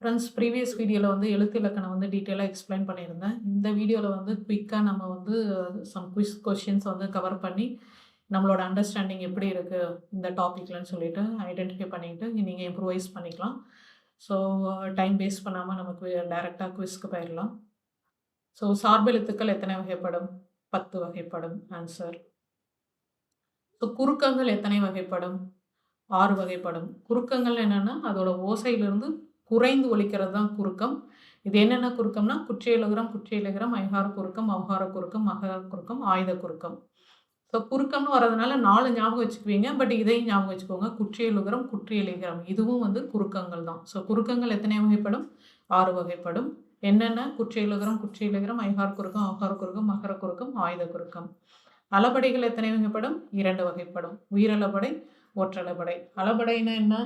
Friends previous வீடியோவில் வந்து எழுத்து இலக்கணம் வந்து டீட்டெயிலாக எக்ஸ்பிளைன் பண்ணியிருந்தேன். இந்த வீடியோவில் வந்து குயிக்காக நம்ம வந்து சம் குவிஸ் கொஷின்ஸ் வந்து கவர் பண்ணி நம்மளோட அண்டர்ஸ்டாண்டிங் எப்படி இருக்குது இந்த டாப்பிக்லன்னு சொல்லிட்டு ஐடென்டிஃபை பண்ணிட்டு நீங்கள் இம்ப்ரூவைஸ் பண்ணிக்கலாம். ஸோ டைம் வேஸ்ட் பண்ணாமல் நமக்கு டைரெக்டாக குவிஸ்க்கு போயிடலாம். ஸோ சார்பெழுத்துக்கள் எத்தனை வகைப்படும்? 10 வகைப்படும். ஆன்சர். ஸோ குறுக்கங்கள் எத்தனை வகைப்படும்? 6 வகைப்படும். குறுக்கங்கள் என்னென்னா அதோட ஓசையிலிருந்து குறைந்து ஒலிக்கிறது தான் குறுக்கம். இது என்னென்ன குறுக்கம்னா குற்றியலுகரம், குற்றியலுகரம், ஐகார குறுக்கம், அவ்கார குறுக்கம், மகர குறுக்கம், ஆயுத குறுக்கம். ஸோ குறுக்கம்னு வரதுனால 4 ஞாபகம் வச்சுக்குவீங்க. பட் இதையும் ஞாபகம் வச்சுக்கோங்க. குற்றியலுகரம், குற்றியலிகரம் இதுவும் வந்து குறுக்கங்கள் தான். ஸோ குறுக்கங்கள் எத்தனை வகைப்படும்? 6 வகைப்படும். என்னென்ன? குற்றியலுகரம், குற்றியலிகரம், ஐகார குறுக்கம், அவ்கார குறுக்கம், மகர குறுக்கம், ஆயுத குறுக்கம். அளபடைகள் எத்தனை வகைப்படும்? 2 வகைப்படும். உயிரளபடை, ஒற்றளபடை. அளபடைனா என்ன?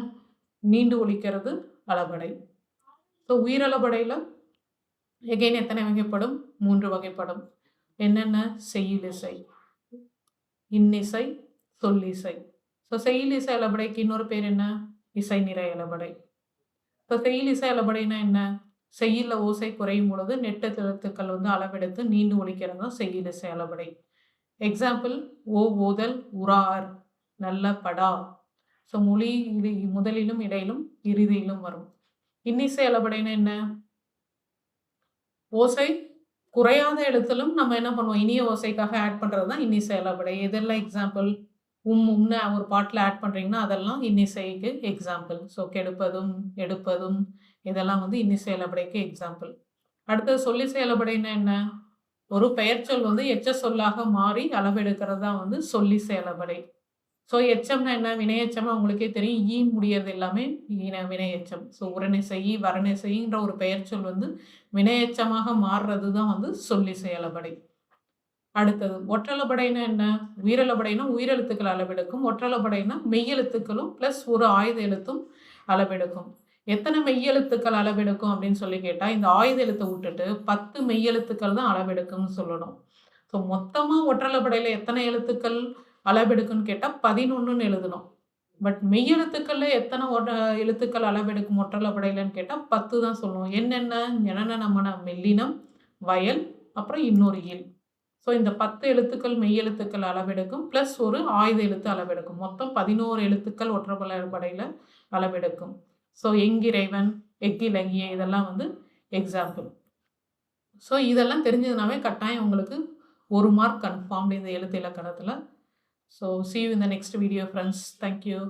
நீண்டு ஒலிக்கிறது அளபடை. ஸோ உயிரளபடையில் எகைன் எத்தனை வகைப்படும்? 3 வகைப்படும். என்னென்ன? செய்யுளிசை, இன்னிசை, சொல்லிசை. ஸோ செய்யுளிசை அளபடைக்கு இன்னொரு பேர் என்ன? இசை நிறை அளபடை. ஸோ செய்யுளிசை அளபடைனா என்ன? செய்யுள்ள ஓசை குறையும் பொழுது நெட்டெழுத்துக்கள் வந்து அளவெடுத்து நீண்டு ஒலிக்கிறது தான் செய்யுளிசை அளபடை. எக்ஸாம்பிள் ஓ ஓதல், உரார், நல்ல படா. ஸோ மொழி இது முதலிலும் இடையிலும் இறுதியிலும் வரும். இன்னிசை அளபடைனா என்ன? ஓசை குறையாத எழுத்திலும் நம்ம என்ன பண்ணுவோம்? இனிய ஓசைக்காக ஆட் பண்ணுறது தான் இன்னிசை அளபடை. இதெல்லாம் எக்ஸாம்பிள். உம்னு ஒரு பாட்டில் ஆட் பண்ணுறீங்கன்னா அதெல்லாம் இன்னிசைக்கு எக்ஸாம்பிள். ஸோ கெடுப்பதும் எடுப்பதும் இதெல்லாம் வந்து இன்னிசை அளபடைக்கு எக்ஸாம்பிள். அடுத்தது சொல்லிசை அளபடைனா என்ன? ஒரு பெயர்ச்சொல் வந்து எச்ச சொல்லாக மாறி அளவெடுக்கிறது தான் வந்து சொல்லிசை அளபடை. ஸோ எச்சம்னா என்ன? வினையெச்சம்னா உங்களுக்கே தெரியும். ஈ முடியறது எல்லாமே வினையெச்சம். ஸோ உரநிசை, வரநிசைன்ற ஒரு பெயர்ச்சொல் வந்து வினையெச்சமாக மாறுறது தான் வந்து சொல்லிசை அளபடை. அடுத்தது ஒற்றளபடைனா என்ன? உயிரளபடைனா உயிரெழுத்துக்கள் அளவெடுக்கும். ஒற்றளபடைனா மெய்யெழுத்துக்களும் ப்ளஸ் ஒரு ஆயுத எழுத்தும் அளவெடுக்கும். எத்தனை மெய்யெழுத்துக்கள் அளவெடுக்கும் அப்படின்னு சொல்லி கேட்டால் இந்த ஆயுத எழுத்தை விட்டுட்டு 10 மெய்யெழுத்துக்கள் தான் அளவெடுக்கும்னு சொல்லணும். ஸோ மொத்தமாக ஒற்றளபடையில் எத்தனை எழுத்துக்கள் அளவெடுக்குன்னு கேட்டால் 11ன்னு எழுதணும். பட் மெய்யெழுத்துக்களில் எத்தனை எழுத்துக்கள் அளவெடுக்கும் ஒற்றளபடையிலன்னு கேட்டால் 10 தான் சொல்லணும். என்னென்ன? ஞனன, நமன, மெல்லினம், வயல், அப்புறம் இன்னொரு இல். ஸோ இந்த 10 எழுத்துக்கள் மெய்யெழுத்துக்கள் அளவெடுக்கும் ப்ளஸ் ஒரு ஆயுத எழுத்து அளவெடுக்கும். மொத்தம் 11 எழுத்துக்கள் ஒற்றளபடையில் அளவெடுக்கும். ஸோ எங்கிறைவன், எக்கிலங்கிய இதெல்லாம் வந்து எக்ஸாம்பிள். ஸோ இதெல்லாம் தெரிஞ்சதுனாவே கட்டாயம் உங்களுக்கு 1 மார்க் கன்ஃபார்ம்டு இந்த எழுத்து இலக்கணத்தில். So see you in the next video, friends. Thank you.